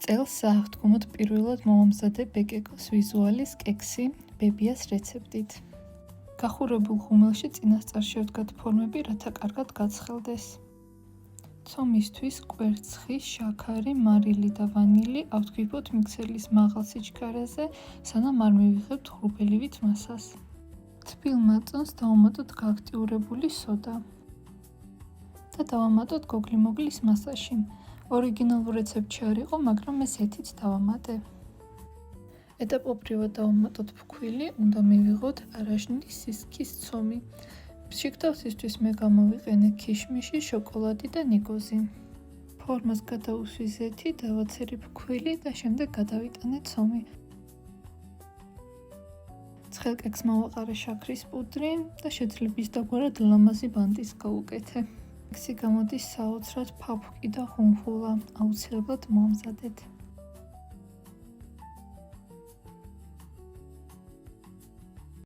წელს სააღდგომოდ პირველად მომამზადე ბეკეკოს ვიზუალის კექსი ბებიას რეცეპტით. გახურებულ ღუმელში წინასწარ შევდგათ ფორმები, რათა კარგად გაცხელდეს. ცომისთვის კვერცხი, შაქარი, მარილი და ვანილი ავთქვიფოთ მიქსერის მაღალ სიჩქარეზე, სანამ არ მივიღებთ ღრუბელივით მასას. თბილ მაწონს დავამატოთ გააქტიურებული სოდა და დავამატოთ გოგლი-მოგლის მასაში. ორიგინალურ რეცეპტში არ იყო, მაგრამ მე ზეთით დავამატე. ეტაპობრივად დავამატოთ ფქვილი, უნდა მივიღოთ არაჟნის სისქის ცომი. შიგთავსისთვის მე გამოვიყენე ქიშმიში, შოკოლადი და ნიგოზი. ფორმას გადავუსვი ზეთი, დავაცერი ფქვილი და შემდეგ გადავიტანე ცომი. ცხელ კექსს მოვაყარე შაქრის პუდრი და შეძლების დაგვარად ლამაზი ბანდის გავუკეთე. კექსი გამოდის საოცრად ფაფუკი და ხუნხულა, აუცილებლად მოამზადეთ.